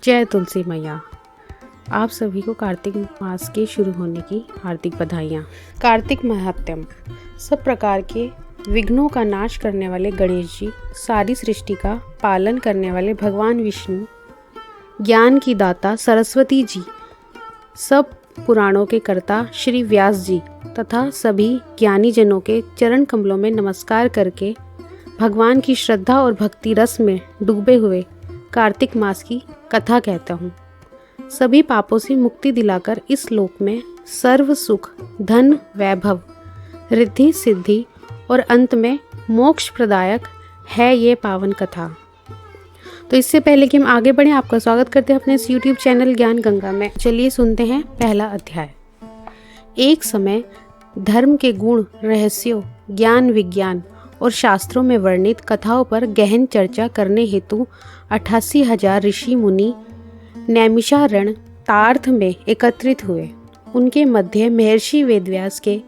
जय तुलसी मैया। आप सभी को कार्तिक मास के शुरू होने की हार्दिक बधाइयाँ। कार्तिक महात्म्य। सब प्रकार के विघ्नों का नाश करने वाले गणेश जी, सारी सृष्टि का पालन करने वाले भगवान विष्णु, ज्ञान की दाता सरस्वती जी, सब पुराणों के कर्ता श्री व्यास जी तथा सभी ज्ञानी जनों के चरण कमलों में नमस्कार करके भगवान की श्रद्धा और भक्ति रस में डूबे हुए कार्तिक मास की कथा कहता हूँ। सभी पापों से मुक्ति दिलाकर इस लोक में सर्व सुख, धन, वैभव, रिद्धि सिद्धि और अंत में मोक्ष प्रदायक है ये पावन कथा। तो इससे पहले कि हम आगे बढ़ें, आपका स्वागत करते हैं अपने इस YouTube चैनल ज्ञान गंगा में। चलिए सुनते हैं पहला अध्याय। एक समय धर्म के गुण, रहस्यों, ज्ञान, विज्ञान और शास्त्रों में वर्णित कथाओं पर गहन चर्चा करने हेतु 88,000 ऋषि मुनि नैमिषारण्य तार्थ में एकत्रित हुए। उनके मध्य महर्षि वेदव्यास के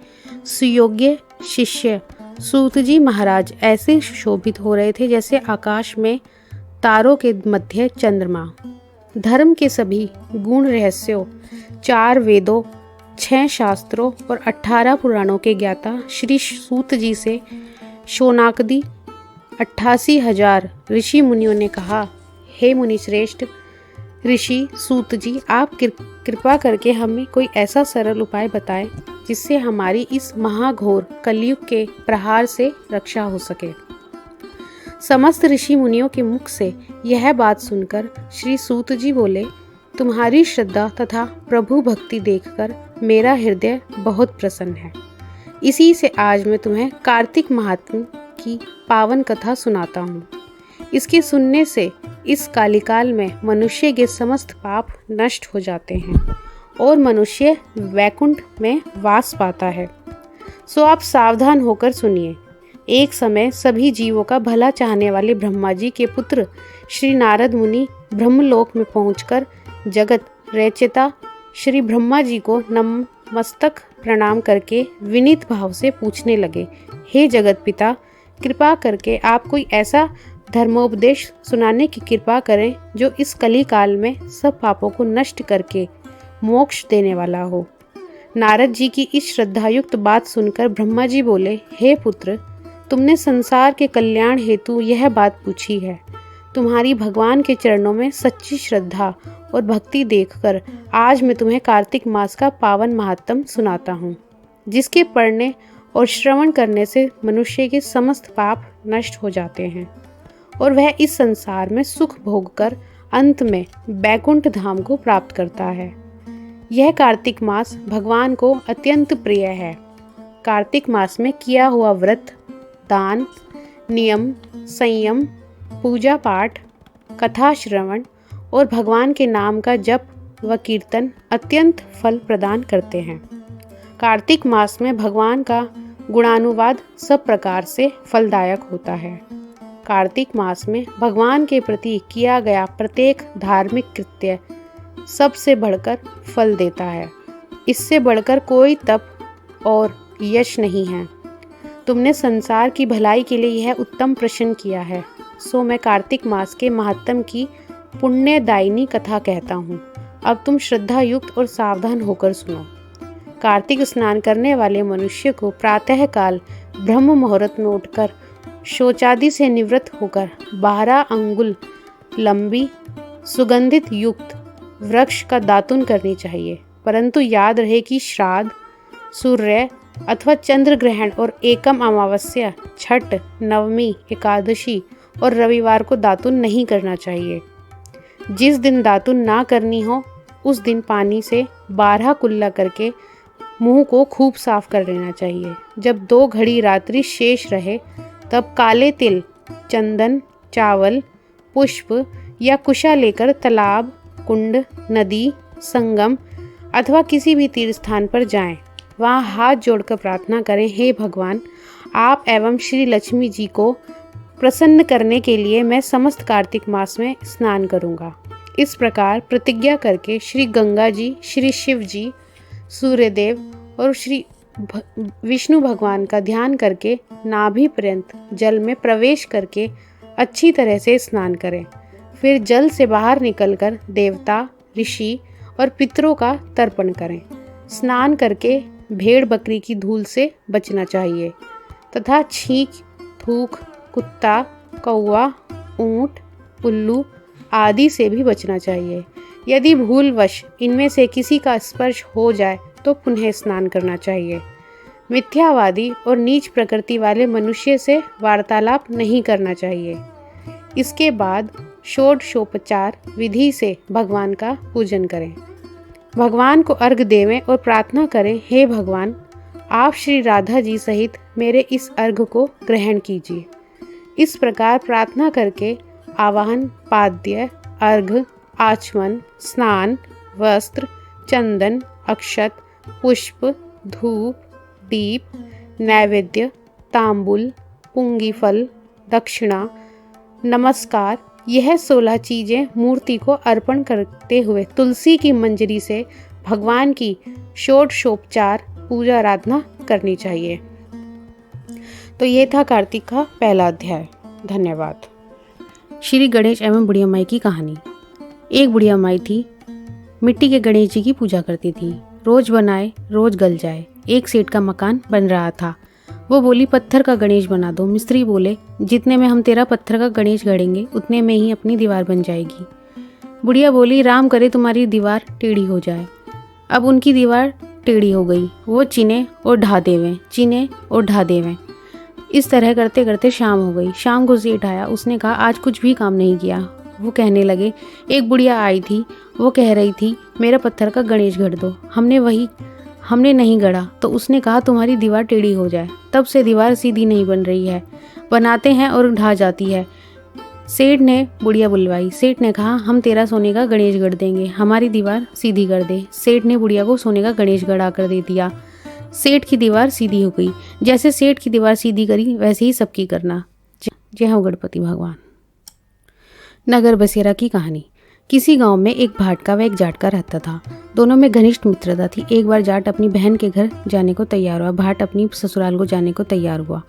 सुयोग्य शिष्य सूत जी महाराज ऐसे शोभित हो रहे थे जैसे आकाश में तारों के मध्य चंद्रमा। धर्म के सभी गुण, रहस्यों, 4 वेदों, 6 शास्त्रों और 18 पुराणों के ज्ञाता श्री सूत जी से शौनकादि 88,000 ऋषि मुनियों ने कहा, हे मुनि श्रेष्ठ ऋषि सूत जी, आप कृपा करके हमें कोई ऐसा सरल उपाय बताएं जिससे हमारी इस महाघोर कलयुग के प्रहार से रक्षा हो सके। समस्त ऋषि मुनियों के मुख से यह बात सुनकर श्री सूत जी बोले, तुम्हारी श्रद्धा तथा प्रभु भक्ति देखकर मेरा हृदय बहुत प्रसन्न है। इसी से आज मैं तुम्हें कार्तिक महात्म्य की पावन कथा सुनाता हूँ। इसके सुनने से इस कालिकाल में मनुष्य के समस्त पाप नष्ट हो जाते हैं और मनुष्य वैकुंठ में वास पाता है। सो आप सावधान होकर सुनिए। एक समय सभी जीवों का भला चाहने वाले ब्रह्मा जी के पुत्र श्री नारद मुनि ब्रह्मलोक में पहुंचकर जगत रचयिता श्री ब्रह्मा जी को नतमस्तक प्रणाम करके विनीत भाव से पूछने लगे, हे जगत पिता, कृपा करके आप कोई ऐसा धर्मोपदेश सुनाने की कृपा करें जो इस कली काल में सब पापों को नष्ट करके मोक्ष देने वाला हो। नारद जी की इस श्रद्धायुक्त बात सुनकर ब्रह्मा जी बोले, हे पुत्र, तुमने संसार के कल्याण हेतु यह बात पूछी है। तुम्हारी भगवान के चरणों में सच्ची श्रद्धा और भक्ति देखकर आज मैं तुम्हें कार्तिक मास का पावन महात्म्य सुनाता हूँ, जिसके पढ़ने और श्रवण करने से मनुष्य के समस्त पाप नष्ट हो जाते हैं और वह इस संसार में सुख भोग कर अंत में बैकुंठ धाम को प्राप्त करता है। यह कार्तिक मास भगवान को अत्यंत प्रिय है। कार्तिक मास में किया हुआ व्रत, दान, नियम, संयम, पूजा पाठ, कथा श्रवण और भगवान के नाम का जप व कीर्तन अत्यंत फल प्रदान करते हैं। कार्तिक मास में भगवान का गुणानुवाद सब प्रकार से फलदायक होता है। कार्तिक मास में भगवान के प्रति किया गया प्रत्येक धार्मिक कृत्य सबसे बढ़कर फल देता है। इससे बढ़कर कोई तप और यश नहीं है। तुमने संसार की भलाई के लिए यह उत्तम प्रश्न किया है, सो मैं कार्तिक मास के महात्म्य की पुण्यदायिनी कथा कहता हूँ। अब तुम श्रद्धा युक्त और सावधान होकर सुनो। कार्तिक स्नान करने वाले मनुष्य को प्रातः काल ब्रह्म मुहूर्त में उठकर शौचादि से निवृत्त होकर 12 अंगुल लंबी सुगंधित युक्त वृक्ष का दातुन करनी चाहिए। परंतु याद रहे कि श्राद्ध, सूर्य अथवा चंद्र ग्रहण और एकम अमावस्या, छठ, नवमी, एकादशी और रविवार को दातुन नहीं करना चाहिए। जिस दिन दातुन ना करनी हो उस दिन पानी से 12 कुल्ला करके मुंह को खूब साफ कर लेना चाहिए। जब 2 घड़ी रात्रि शेष रहे तब काले तिल, चंदन, चावल, पुष्प या कुशा लेकर तालाब, कुंड, नदी, संगम अथवा किसी भी तीर्थ स्थान पर जाएं। वहां हाथ जोड़कर प्रार्थना करें, हे भगवान, आप एवं श्री लक्ष्मी जी को प्रसन्न करने के लिए मैं समस्त कार्तिक मास में स्नान करूंगा। इस प्रकार प्रतिज्ञा करके श्री गंगा जी, श्री शिव जी, सूर्यदेव और श्री विष्णु भगवान का ध्यान करके नाभि पर्यंत जल में प्रवेश करके अच्छी तरह से स्नान करें। फिर जल से बाहर निकलकर देवता, ऋषि और पितरों का तर्पण करें। स्नान करके भेड़ बकरी की धूल से बचना चाहिए तथा छींक, थूक, कुत्ता, कौवा, ऊंट, उल्लू आदि से भी बचना चाहिए। यदि भूलवश इनमें से किसी का स्पर्श हो जाए तो पुनः स्नान करना चाहिए। मिथ्यावादी और नीच प्रकृति वाले मनुष्य से वार्तालाप नहीं करना चाहिए। इसके बाद षोडशोपचार विधि से भगवान का पूजन करें। भगवान को अर्घ देवें और प्रार्थना करें, हे भगवान, आप श्री राधा जी सहित मेरे इस अर्घ को ग्रहण कीजिए। इस प्रकार प्रार्थना करके आवाहन, पाद्य, अर्घ, आचमन, स्नान, वस्त्र, चंदन, अक्षत, पुष्प, धूप, दीप, नैवेद्य, तांबुल, पुंगी फल, दक्षिणा, नमस्कार, यह 16 चीज़ें मूर्ति को अर्पण करते हुए तुलसी की मंजरी से भगवान की षोडशोपचार पूजा आराधना करनी चाहिए। तो ये था कार्तिक का पहला अध्याय। धन्यवाद। श्री गणेश एवं बुढ़िया माई की कहानी। एक बुढ़िया माई थी, मिट्टी के गणेश जी की पूजा करती थी। रोज बनाए रोज गल जाए। एक सेठ का मकान बन रहा था। वो बोली, पत्थर का गणेश बना दो। मिस्त्री बोले, जितने में हम तेरा पत्थर का गणेश गढ़ेंगे उतने में ही अपनी दीवार बन जाएगी। बुढ़िया बोली, राम करे तुम्हारी दीवार टेढ़ी हो जाए। अब उनकी दीवार टेढ़ी हो गई। वो चिने और ढा देवें, चिने और ढा देवें। इस तरह करते करते शाम हो गई। शाम को सेठ आया। उसने कहा, आज कुछ भी काम नहीं किया। वो कहने लगे, एक बुढ़िया आई थी, वो कह रही थी मेरा पत्थर का गणेश गढ़ दो। हमने नहीं गढ़ा तो उसने कहा तुम्हारी दीवार टेढ़ी हो जाए। तब से दीवार सीधी नहीं बन रही है। बनाते हैं और ढा जाती है। सेठ ने बुढ़िया बुलवाई। सेठ ने कहा, हम तेरा सोने का गणेश गढ़ देंगे, हमारी दीवार सीधी कर दे। सेठ ने बुढ़िया को सोने का गणेश गढ़ा कर दे दिया। सेठ की दीवार सीधी हो गई। जैसे सेठ की दीवार सीधी करी वैसे ही सबकी करना। जय हो गणपति भगवान। नगर बसेरा की कहानी। किसी गांव में एक भाट का व एक जाट का रहता था। दोनों में घनिष्ठ मित्रता थी। एक बार जाट अपनी बहन के घर जाने को तैयार हुआ। भाट अपनी ससुराल को जाने को तैयार हुआ।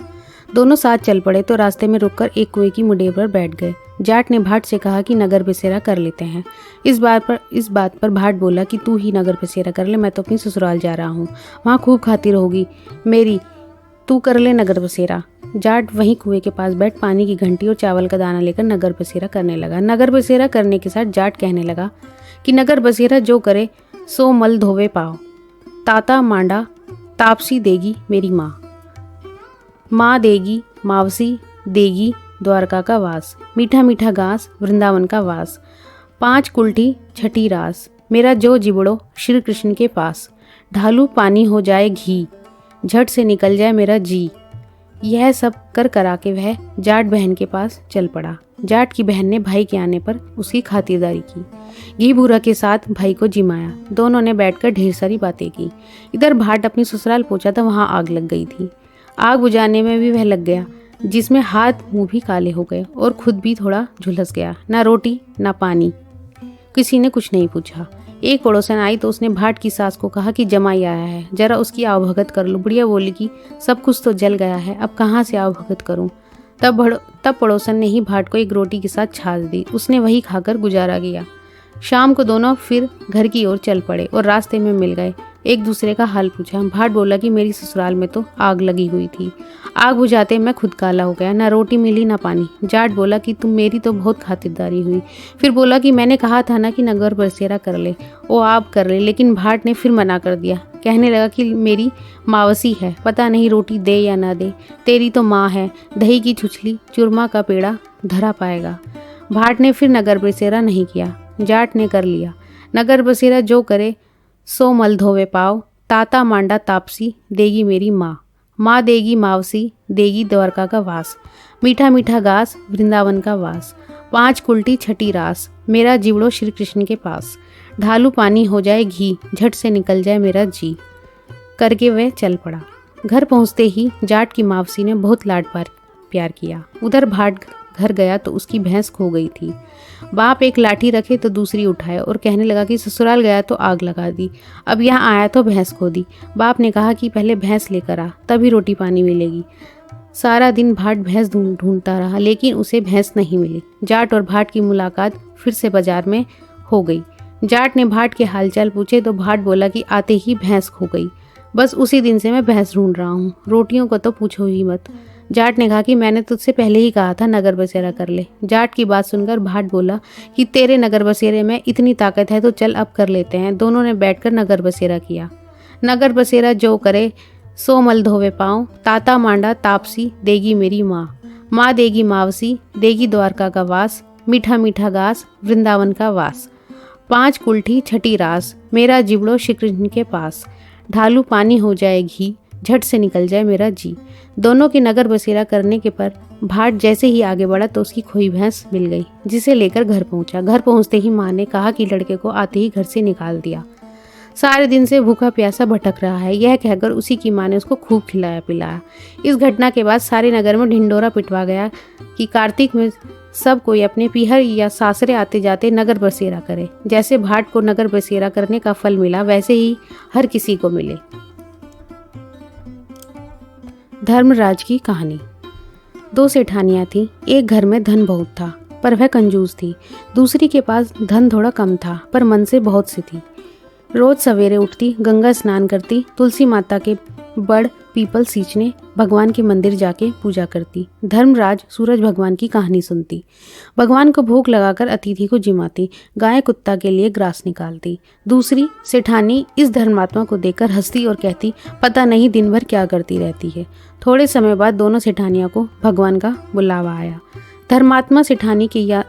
दोनों साथ चल पड़े तो रास्ते में रुककर एक कुएं की मुडेर पर बैठ गए। जाट ने भाट से कहा कि नगर बसेरा कर लेते हैं। इस बात पर भाट बोला कि तू ही नगर बसेरा कर ले, मैं तो अपनी ससुराल जा रहा हूँ, वहाँ खूब खातिर होगी मेरी, तू कर ले नगर बसेरा। जाट वहीं कुएं के पास बैठ पानी की घंटी और चावल का दाना लेकर नगर बसेरा करने लगा। नगर बसेरा करने के साथ जाट कहने लगा कि नगर बसेरा जो करे सो मल धोवे पाओ। ताता मांडा तापसी देगी मेरी माँ, माँ देगी मावसी देगी द्वारका का वास। मीठा मीठा घास वृंदावन का वास। 5 कुल्ठी छठी रास, मेरा जो जिबड़ो श्री कृष्ण के पास। ढालू पानी हो जाए घी, झट से निकल जाए मेरा जी। यह सब कर करा के वह जाट बहन के पास चल पड़ा। जाट की बहन ने भाई के आने पर उसकी खातिरदारी की। घी बूरा के साथ भाई को जिमाया। दोनों ने बैठकर ढेर सारी बातें की। इधर भाट अपनी ससुराल पहुंचा था, वहां आग लग गई थी। आग बुझाने में भी वह लग गया, जिसमें हाथ मुंह भी काले हो गए और खुद भी थोड़ा झुलस गया। ना रोटी ना पानी, किसी ने कुछ नहीं पूछा। एक पड़ोसन आई तो उसने भाट की सास को कहा कि जमाई आया है, जरा उसकी आवभगत कर लो। बुढ़िया बोली कि सब कुछ तो जल गया है, अब कहाँ से आवभगत करूं। तब पड़ोसन ने ही भाट को एक रोटी के साथ छाछ दी। उसने वही खाकर गुजारा किया। शाम को दोनों फिर घर की ओर चल पड़े और रास्ते में मिल गए। एक दूसरे का हाल पूछा। भाट बोला कि मेरी ससुराल में तो आग लगी हुई थी, आग बुझाते मैं खुद काला हो गया, ना रोटी मिली ना पानी। जाट बोला कि तुम मेरी तो बहुत खातिरदारी हुई। फिर बोला कि मैंने कहा था ना कि नगर बसेरा कर ले, वो आप कर ले। लेकिन भाट ने फिर मना कर दिया। कहने लगा कि मेरी मावसी है, पता नहीं रोटी दे या ना दे, तेरी तो माँ है, दही की छुछली चूरमा का पेड़ा धरा पाएगा। भाट ने फिर नगर बसेरा नहीं किया, जाट ने कर लिया। नगर बसेरा जो करे सो मल धोवे पाओ। ताता मांडा तापसी देगी मेरी माँ, माँ देगी मावसी देगी द्वारका का वास। मीठा मीठा घास वृंदावन का वास। 5 कुल्टी छठी रास, मेरा जीवड़ो श्री कृष्ण के पास। ढालू पानी हो जाए घी, झट से निकल जाए मेरा जी। करके वह चल पड़ा। घर पहुँचते ही जाट की मावसी ने बहुत लाड प्यार किया। उधर भाट घर गया तो उसकी भैंस खो गई थी। बाप एक लाठी रखे तो दूसरी उठाए और कहने लगा कि ससुराल गया तो आग लगा दी, अब यहाँ आया तो भैंस खो दी। बाप ने कहा कि पहले भैंस लेकर आ, तभी रोटी पानी मिलेगी। सारा दिन भाट भैंस ढूंढता रहा, लेकिन उसे भैंस नहीं मिली। जाट और भाट की मुलाकात फिर से बाजार में हो गई। जाट ने भाट के हालचाल पूछे तो भाट बोला कि आते ही भैंस खो गई। बस उसी दिन से मैं भैंस ढूंढ रहा हूँ, रोटियों को तो पूछो ही मत। जाट ने कहा कि मैंने तुझसे पहले ही कहा था नगर बसेरा कर ले। जाट की बात सुनकर भाट बोला कि तेरे नगर बसेरे में इतनी ताकत है तो चल अब कर लेते हैं। दोनों ने बैठकर नगर बसेरा किया। नगर बसेरा जो करे सो मल धोवे पाँव, ताता मांडा तापसी देगी मेरी माँ, माँ देगी मावसी देगी द्वारका का वास, मीठा मीठा घास वृंदावन का वास, 5 कुल्ठी छठी रास, मेरा जिबड़ो श्री कृष्ण के पास, ढालू पानी हो जाए घी, झट से निकल जाए मेरा जी। दोनों के नगर बसेरा करने के पर भाट जैसे ही आगे बढ़ा तो उसकी खोई भैंस मिल गई, जिसे लेकर घर पहुंचा। घर पहुंचते ही माँ ने कहा कि लड़के को आते ही घर से निकाल दिया, सारे दिन से भूखा प्यासा भटक रहा है। यह कहकर उसी की माँ ने उसको खूब खिलाया पिलाया। इस घटना के बाद सारे नगर में ढिंडोरा पिटवा गया कि कार्तिक में सब कोई अपने पीहर या सासरे आते जाते नगर बसेरा करे। जैसे भाट को नगर बसेरा करने का फल मिला, वैसे ही हर किसी को मिले। धर्मराज की कहानी। 2 सेठानियां थीं। एक घर में धन बहुत था पर वह कंजूस थी। दूसरी के पास धन थोड़ा कम था पर मन से बहुत सी थी। रोज सवेरे उठती, गंगा स्नान करती, तुलसी माता के बड़ पीपल सींचने, भगवान के मंदिर जाके पूजा करती। धर्मराज सूरज भगवान की कहानी सुनती, भगवान को भोग लगाकर अतिथि को जिमाती, गाय कुत्ता के लिए ग्रास निकालती। दूसरी सेठानी इस धर्मात्मा को देखकर हंसती और कहती, पता नहीं दिन भर क्या करती रहती है। थोड़े समय बाद दोनों सेठानियों को भगवान का बुलावा आया। धर्मात्मा सेठानी के या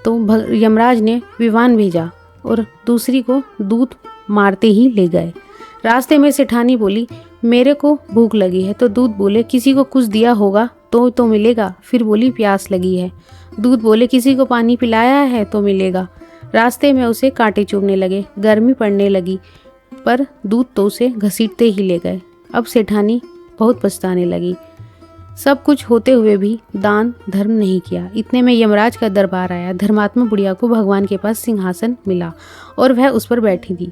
तो यमराज ने विवान भेजा और दूसरी को दूध मारते ही ले गए। रास्ते में सेठानी बोली, मेरे को भूख लगी है। तो दूध बोले, किसी को कुछ दिया होगा तो मिलेगा। फिर बोली, प्यास लगी है। दूध बोले, किसी को पानी पिलाया है तो मिलेगा। रास्ते में उसे कांटे चुभने लगे, गर्मी पड़ने लगी, पर दूध तो उसे घसीटते ही ले गए। अब सेठानी बहुत पछताने लगी, सब कुछ होते हुए भी दान धर्म नहीं किया। इतने में यमराज का दरबार आया। धर्मात्मा बुढ़िया को भगवान के पास सिंहासन मिला और वह उस पर बैठी थी।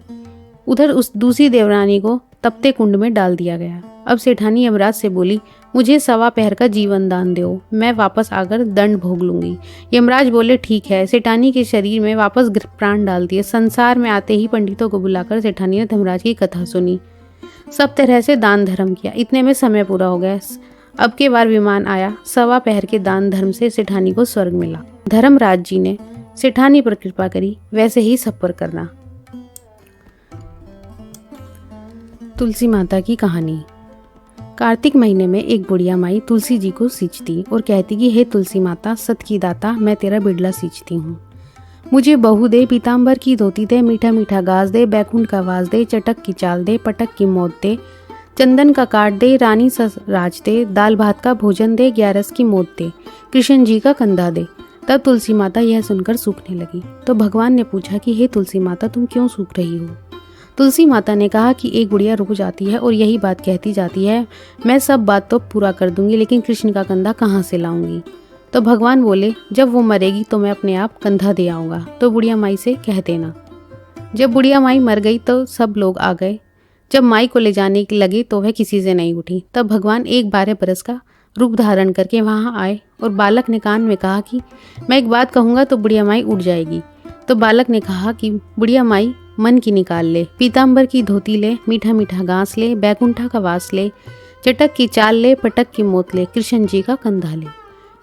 उधर उस दूसरी देवरानी को तपते कुंड में डाल दिया गया। अब सेठानी यमराज से बोली, मुझे 1.25 पहर का जीवन दान दो, मैं वापस आकर दंड भोग लूंगी। यमराज बोले, ठीक है। सेठानी के शरीर में वापस प्राण डाल दिए। संसार में आते ही पंडितों को बुलाकर सेठानी ने धर्मराज की कथा सुनी, सब तरह से दान धर्म किया। इतने में समय पूरा हो गया। अब के बार विमान आया। 1.25 पहर के दान धर्म से सेठानी को स्वर्ग मिला। धर्मराज जी ने सेठानी पर कृपा करी, वैसे ही सब पर करना। तुलसी माता की कहानी। कार्तिक महीने में एक बुढ़िया माई तुलसी जी को सींचती और कहती कि हे तुलसी माता, सत की दाता, मैं तेरा बिड़ला सींचती हूँ। मुझे बहू दे, पीताम्बर की धोती दे, मीठा मीठा घास दे, बैकुंठ का वास दे, चटक की चाल दे, पटक की मौत दे, चंदन का काट दे, रानी सा राज दे, दाल भात का भोजन दे, 11 की मौत दे, कृष्ण जी का कंधा दे। तब तुलसी माता यह सुनकर सूखने लगी। तो भगवान ने पूछा कि हे तुलसी माता, तुम क्यों सूख रही हो? तुलसी माता ने कहा कि एक बुढ़िया रोज आती है और यही बात कहती जाती है, मैं सब बात तो पूरा कर दूंगी, लेकिन कृष्ण का कंधा कहाँ से लाऊंगी? तो भगवान बोले, जब वो मरेगी तो मैं अपने आप कंधा दे आऊँगा, तो बुढ़िया माई से कह देना। जब बुढ़िया माई मर गई तो सब लोग आ गए। जब माई को ले जाने लगे तो वह किसी से नहीं उठी। तब भगवान 12 बरस का रूप धारण करके वहाँ आए और बालक ने कान में कहा कि मैं एक बात कहूँगा तो बुढ़िया माई उठ जाएगी। तो बालक ने कहा कि बुढ़िया माई मन की निकाल ले, पीताम्बर की धोती ले, मीठा मीठा घास ले, बैकुंठा का वास ले, चटक की चाल ले, पटक की मौत ले, कृष्ण जी का कंधा ले।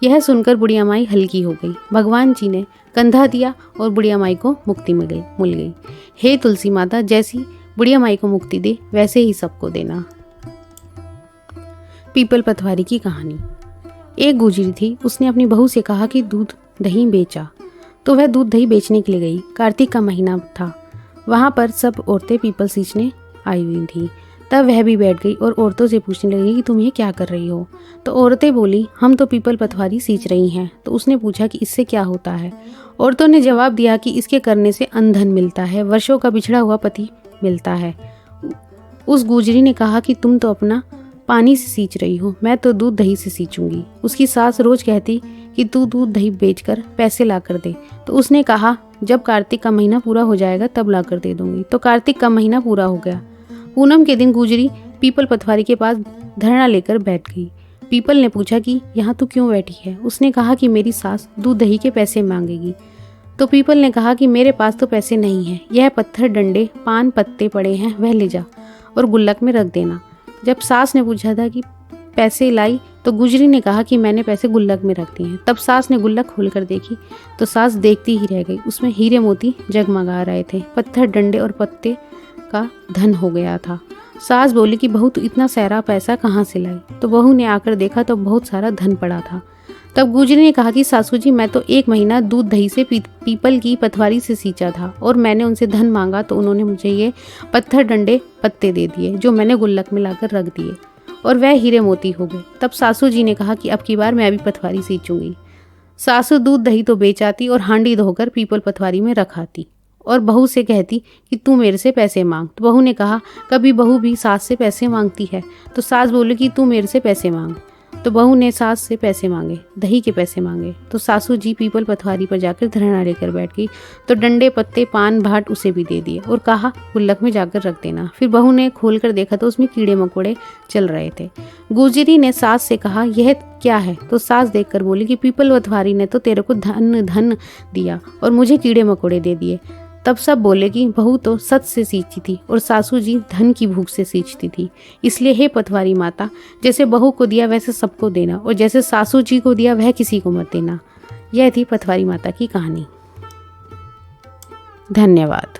यह सुनकर बुढ़िया माई हल्की हो गई। भगवान जी ने कंधा दिया और बुढ़िया माई को मुक्ति मिल गई। हे तुलसी माता, जैसी बुढ़िया माई को मुक्ति दे वैसे ही सबको देना। पीपल पथवारी की कहानी। एक गुजरी थी, उसने अपनी बहू से कहा कि दूध दही बेचा, तो वह दूध दही बेचने के लिए गई। कार्तिक का महीना था। वहाँ पर सब औरतें पीपल सींचने आई हुई थी। तब वह भी बैठ गई और औरतों से पूछने लगी कि तुम ये क्या कर रही हो? तो औरतें बोली, हम तो पीपल पथवारी सींच रही हैं। तो उसने पूछा कि इससे क्या होता है? औरतों ने जवाब दिया कि इसके करने से अनधन मिलता है, वर्षों का बिछड़ा हुआ पति मिलता है। उस गुजरी ने कहा कि तुम तो अपना पानी से सींच रही हो, मैं तो दूध दही से सींचूंगी। उसकी सास रोज कहती कि तू दूध दही बेचकर पैसे ला कर दे। तो उसने कहा, जब कार्तिक का महीना पूरा हो जाएगा तब ला कर दे दूंगी। तो कार्तिक का महीना पूरा हो गया। पूनम के दिन गुजरी पीपल पथवारी के पास धरना लेकर बैठ गई। पीपल ने पूछा कि यहाँ तू क्यों बैठी है। उसने कहा कि मेरी सास दूध दही के पैसे मांगेगी। तो पीपल ने कहा कि मेरे पास तो पैसे नहीं हैं, यह पत्थर, डंडे, पान पत्ते पड़े हैं, वह ले जा और गुल्लक में रख देना। जब सास ने पूछा था कि पैसे लाई, तो गुजरी ने कहा कि मैंने पैसे गुल्लक में रख दिए हैं। तब सास ने गुल्लक खोलकर देखी तो सास देखती ही रह गई। उसमें हीरे मोती जगमगा रहे थे। पत्थर, डंडे और पत्ते का धन हो गया था। सास बोली कि बहू, तू इतना सारा पैसा कहाँ से लाई? तो बहू ने आकर देखा तो बहुत सारा धन पड़ा था। तब गुजरी ने कहा कि सासू जी, मैं तो 1 महीना दूध दही से पीपल की पथवारी से सींचा था और मैंने उनसे धन मांगा तो उन्होंने मुझे ये पत्थर, डंडे, पत्ते दे दिए जो मैंने गुल्लक में लाकर रख दिए और वह हीरे मोती हो गए। तब सासू जी ने कहा कि अब की बार मैं भी पथवारी सींचूंगी। सासू दूध दही तो बेच आती और हांडी धोकर पीपल पथवारी में रख आती और बहू से कहती कि तू मेरे से पैसे मांग। तो बहू ने कहा, कभी बहू भी सास से पैसे मांगती है? तो सास बोली कि तू मेरे से पैसे मांग। तो बहू ने सास से पैसे मांगे, दही के पैसे मांगे। तो सासू जी पीपल पथवारी पर जाकर धरना लेकर बैठ गई। तो डंडे, पत्ते, पान, भाट उसे भी दे दिए और कहा गुल्लक में जाकर रख देना। फिर बहू ने खोल कर देखा तो उसमें कीड़े मकोड़े चल रहे थे। गुजरी ने सास से कहा, यह क्या है? तो सास देखकर बोली कि पीपल पथवारी ने तो तेरे को धन दिया और मुझे कीड़े मकोड़े दे दिए। तब सब बोले कि बहू तो सच से सींचती थी और सासू जी धन की भूख से सींचती थी। इसलिए हे पथवारी माता, जैसे बहू को दिया वैसे सबको देना और जैसे सासू जी को दिया वह किसी को मत देना। यह थी पथवारी माता की कहानी। धन्यवाद।